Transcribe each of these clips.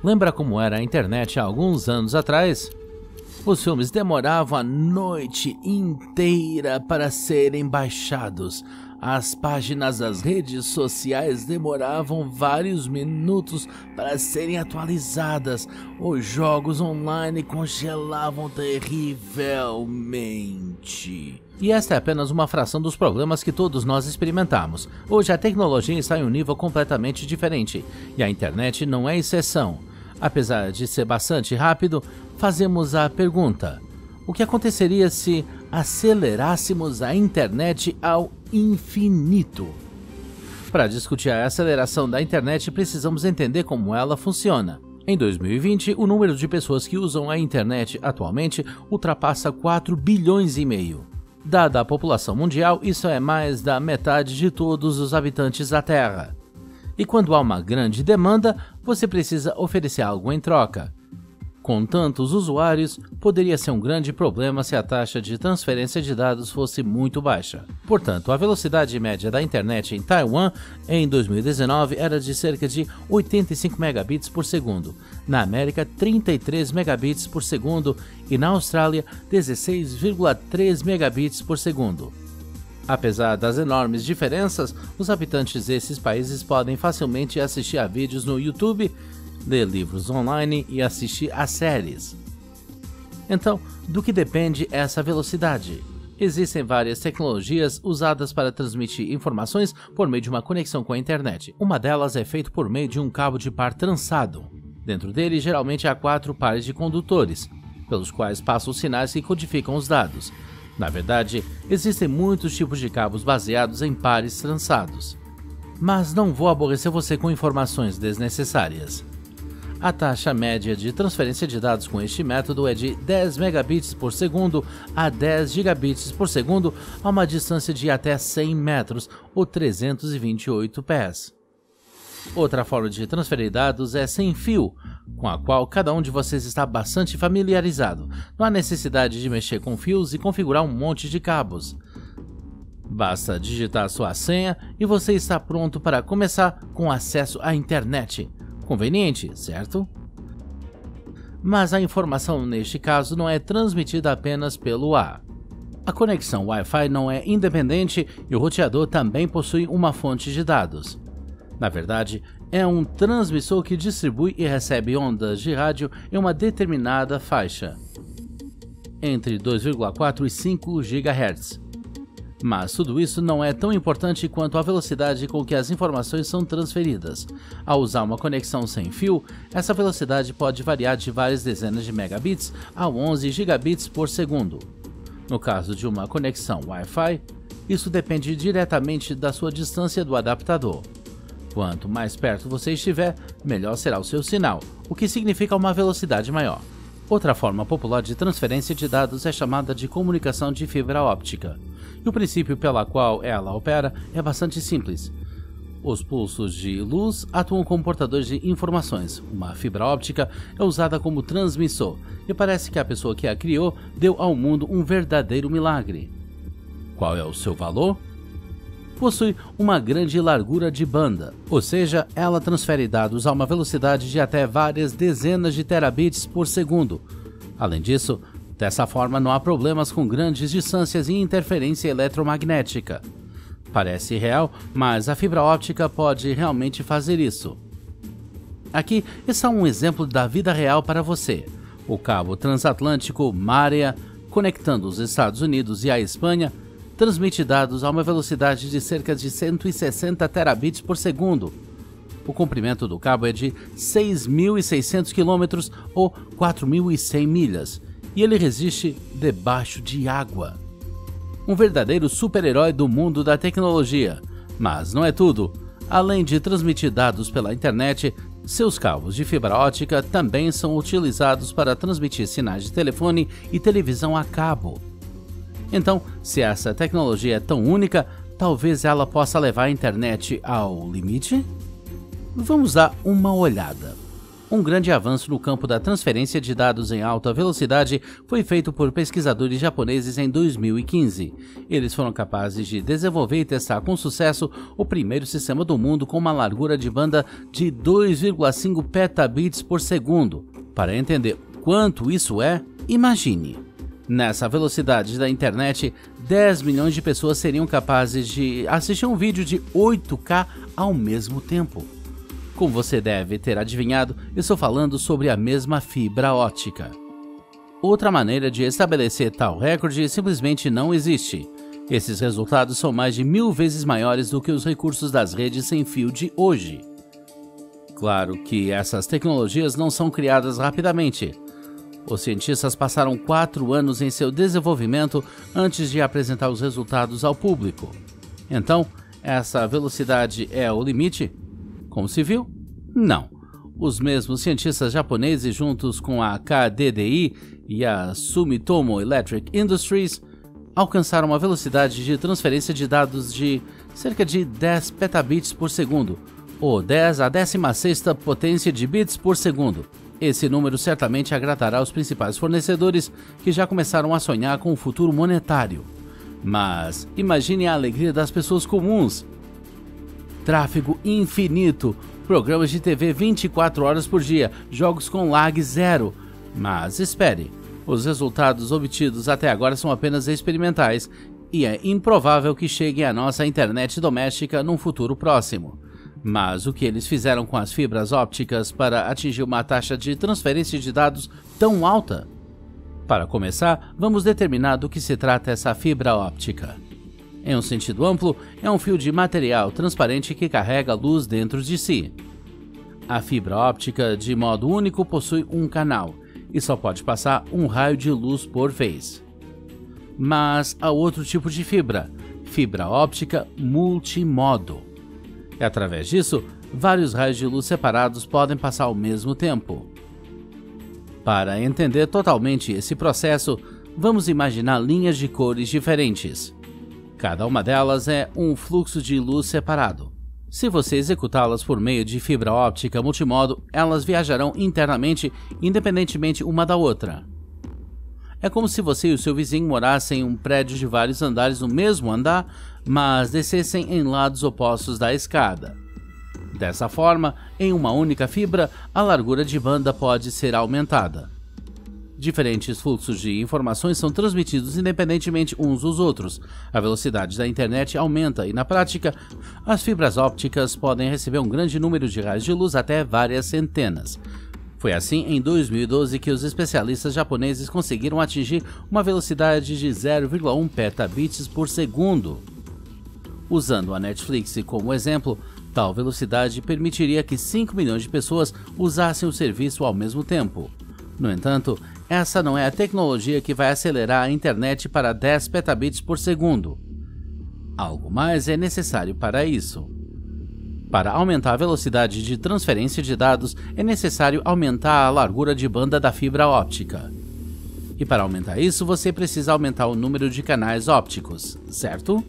Lembra como era a internet há alguns anos atrás? Os filmes demoravam a noite inteira para serem baixados. As páginas das redes sociais demoravam vários minutos para serem atualizadas. Os jogos online congelavam terrivelmente. E esta é apenas uma fração dos problemas que todos nós experimentamos. Hoje a tecnologia está em um nível completamente diferente, e a internet não é exceção. Apesar de ser bastante rápido, fazemos a pergunta: o que aconteceria se acelerássemos a internet ao infinito? Para discutir a aceleração da internet, precisamos entender como ela funciona. Em 2020, o número de pessoas que usam a internet atualmente ultrapassa 4 bilhões e meio. Dada a população mundial, isso é mais da metade de todos os habitantes da Terra. E quando há uma grande demanda, você precisa oferecer algo em troca. Com tantos usuários, poderia ser um grande problema se a taxa de transferência de dados fosse muito baixa. Portanto, a velocidade média da internet em Taiwan em 2019 era de cerca de 85 megabits por segundo, na América 33 megabits por segundo e na Austrália 16,3 megabits por segundo. Apesar das enormes diferenças, os habitantes desses países podem facilmente assistir a vídeos no YouTube, ler livros online e assistir a séries. Então, do que depende essa velocidade? Existem várias tecnologias usadas para transmitir informações por meio de uma conexão com a internet. Uma delas é feita por meio de um cabo de par trançado. Dentro dele, geralmente há 4 pares de condutores, pelos quais passam os sinais que codificam os dados. Na verdade, existem muitos tipos de cabos baseados em pares trançados. Mas não vou aborrecer você com informações desnecessárias. A taxa média de transferência de dados com este método é de 10 megabits por segundo a 10 gigabits por segundo a uma distância de até 100 metros ou 328 pés. Outra forma de transferir dados é sem fio, com a qual cada um de vocês está bastante familiarizado. Não há necessidade de mexer com fios e configurar um monte de cabos. Basta digitar sua senha e você está pronto para começar com acesso à internet. Conveniente, certo? Mas a informação neste caso não é transmitida apenas pelo ar. A conexão Wi-Fi não é independente e o roteador também possui uma fonte de dados. Na verdade, é um transmissor que distribui e recebe ondas de rádio em uma determinada faixa, entre 2,4 e 5 GHz. Mas tudo isso não é tão importante quanto a velocidade com que as informações são transferidas. Ao usar uma conexão sem fio, essa velocidade pode variar de várias dezenas de megabits a 11 gigabits por segundo. No caso de uma conexão Wi-Fi, isso depende diretamente da sua distância do adaptador. Quanto mais perto você estiver, melhor será o seu sinal, o que significa uma velocidade maior. Outra forma popular de transferência de dados é chamada de comunicação de fibra óptica, e o princípio pela qual ela opera é bastante simples. Os pulsos de luz atuam como portadores de informações. Uma fibra óptica é usada como transmissor, e parece que a pessoa que a criou deu ao mundo um verdadeiro milagre. Qual é o seu valor? Possui uma grande largura de banda, ou seja, ela transfere dados a uma velocidade de até várias dezenas de terabits por segundo. Além disso, dessa forma não há problemas com grandes distâncias e interferência eletromagnética. Parece real, mas a fibra óptica pode realmente fazer isso. Aqui está um exemplo da vida real para você. O cabo transatlântico Marea, conectando os Estados Unidos e a Espanha, transmite dados a uma velocidade de cerca de 160 terabits por segundo. O comprimento do cabo é de 6.600 km ou 4.100 milhas, e ele resiste debaixo de água. Um verdadeiro super-herói do mundo da tecnologia. Mas não é tudo. Além de transmitir dados pela internet, seus cabos de fibra óptica também são utilizados para transmitir sinais de telefone e televisão a cabo. Então, se essa tecnologia é tão única, talvez ela possa levar a internet ao limite? Vamos dar uma olhada. Um grande avanço no campo da transferência de dados em alta velocidade foi feito por pesquisadores japoneses em 2015. Eles foram capazes de desenvolver e testar com sucesso o primeiro sistema do mundo com uma largura de banda de 2,5 petabits por segundo. Para entender quanto isso é, imagine. Nessa velocidade da internet, 10 milhões de pessoas seriam capazes de assistir um vídeo de 8K ao mesmo tempo. Como você deve ter adivinhado, estou falando sobre a mesma fibra óptica. Outra maneira de estabelecer tal recorde simplesmente não existe. Esses resultados são mais de 1000 vezes maiores do que os recursos das redes sem fio de hoje. Claro que essas tecnologias não são criadas rapidamente. Os cientistas passaram 4 anos em seu desenvolvimento antes de apresentar os resultados ao público. Então, essa velocidade é o limite? Como se viu? Não. Os mesmos cientistas japoneses, juntos com a KDDI e a Sumitomo Electric Industries, alcançaram uma velocidade de transferência de dados de cerca de 10 petabits por segundo, ou 10 à 16ª potência de bits por segundo. Esse número certamente agradará os principais fornecedores que já começaram a sonhar com o futuro monetário. Mas imagine a alegria das pessoas comuns. Tráfego infinito, programas de TV 24 horas por dia, jogos com lag zero. Mas espere, os resultados obtidos até agora são apenas experimentais e é improvável que cheguem à nossa internet doméstica num futuro próximo. Mas o que eles fizeram com as fibras ópticas para atingir uma taxa de transferência de dados tão alta? Para começar, vamos determinar do que se trata essa fibra óptica. Em um sentido amplo, é um fio de material transparente que carrega luz dentro de si. A fibra óptica, de modo único, possui um canal e só pode passar um raio de luz por vez. Mas há outro tipo de fibra óptica multimodo. E através disso, vários raios de luz separados podem passar ao mesmo tempo. Para entender totalmente esse processo, vamos imaginar linhas de cores diferentes. Cada uma delas é um fluxo de luz separado. Se você executá-las por meio de fibra óptica multimodo, elas viajarão internamente, independentemente uma da outra. É como se você e o seu vizinho morassem em um prédio de vários andares no mesmo andar, mas descessem em lados opostos da escada. Dessa forma, em uma única fibra, a largura de banda pode ser aumentada. Diferentes fluxos de informações são transmitidos independentemente uns dos outros. A velocidade da internet aumenta e, na prática, as fibras ópticas podem receber um grande número de raios de luz, até várias centenas. Foi assim em 2012 que os especialistas japoneses conseguiram atingir uma velocidade de 0,1 petabits por segundo. Usando a Netflix como exemplo, tal velocidade permitiria que 5 milhões de pessoas usassem o serviço ao mesmo tempo. No entanto, essa não é a tecnologia que vai acelerar a internet para 10 petabits por segundo. Algo mais é necessário para isso. Para aumentar a velocidade de transferência de dados, é necessário aumentar a largura de banda da fibra óptica. E para aumentar isso, você precisa aumentar o número de canais ópticos, certo?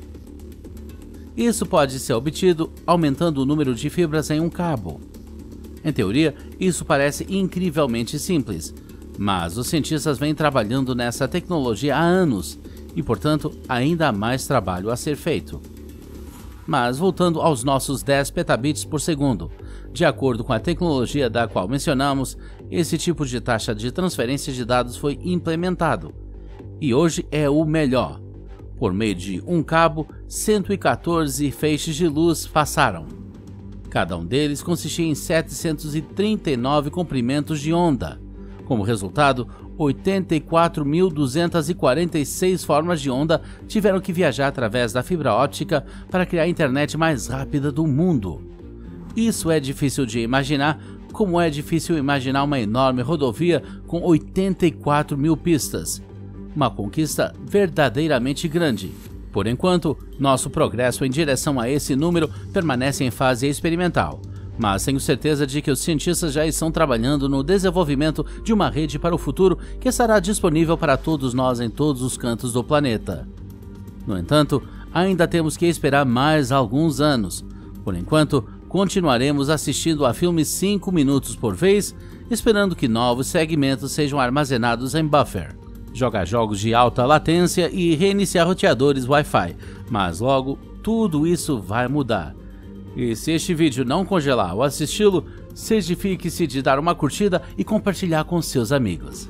Isso pode ser obtido aumentando o número de fibras em um cabo. Em teoria, isso parece incrivelmente simples, mas os cientistas vêm trabalhando nessa tecnologia há anos e, portanto, ainda há mais trabalho a ser feito. Mas voltando aos nossos 10 petabits por segundo, de acordo com a tecnologia da qual mencionamos, esse tipo de taxa de transferência de dados foi implementado. E hoje é o melhor. Por meio de um cabo, 114 feixes de luz passaram. Cada um deles consistia em 739 comprimentos de onda. Como resultado, 84.246 formas de onda tiveram que viajar através da fibra óptica para criar a internet mais rápida do mundo. Isso é difícil de imaginar, como é difícil imaginar uma enorme rodovia com 84 mil pistas. Uma conquista verdadeiramente grande. Por enquanto, nosso progresso em direção a esse número permanece em fase experimental, mas tenho certeza de que os cientistas já estão trabalhando no desenvolvimento de uma rede para o futuro que estará disponível para todos nós em todos os cantos do planeta. No entanto, ainda temos que esperar mais alguns anos. Por enquanto, continuaremos assistindo a filmes 5 minutos por vez esperando que novos segmentos sejam armazenados em buffer, jogar jogos de alta latência e reiniciar roteadores Wi-Fi, mas logo tudo isso vai mudar. E se este vídeo não congelar ou assisti-lo, certifique-se de dar uma curtida e compartilhar com seus amigos.